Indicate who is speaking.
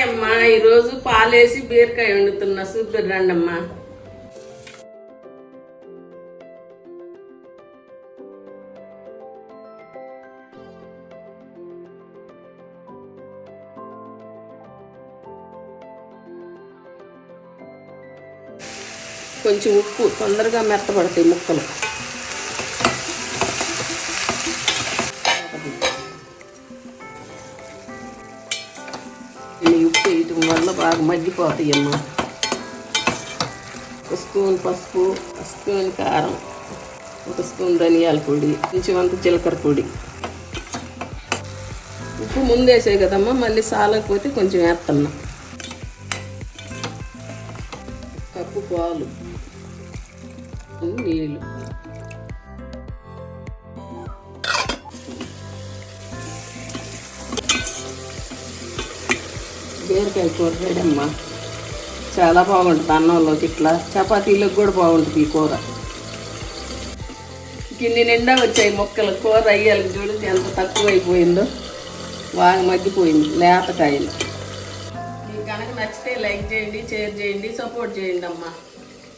Speaker 1: అమ్మా, ఈరోజు పాలేసి బీరకాయ వండుతున్నా, చూద్దరు రండి అమ్మా. కొంచెం ఉప్పు, తొందరగా మెత్తపడతాయి ముక్కలు. ఈ ఉప్పు వేయటం వల్ల బాగా మగ్గిపోతాయి అమ్మ. ఒక స్పూన్ పసుపు, ఒక స్పూన్ కారం, ఒక స్పూన్ ధనియాల పొడి, కొంచెం అంత జీలకర్ర పొడి. ఉప్పు ముందేసాయి కదమ్మా, మళ్ళీ సాలకపోతే కొంచెం వేస్తున్నా. కప్పు పాలు, నీళ్ళు. బీరకాయ కూర రెడీ అమ్మా. చాలా బాగుంటుంది అన్నంలోకి, ఇట్లా చపాతీలోకి కూడా బాగుంటుంది ఈ కూర. గిన్నె నిండా వచ్చాయి మొక్కలు. కూర అయ్యాలి చూడండి ఎంత తక్కువ అయిపోయిందో, బాగా మగ్గిపోయింది లేతకాయలు. మీకు కనుక నచ్చితే లైక్ చేయండి, షేర్ చేయండి, సపోర్ట్ చేయండి అమ్మా.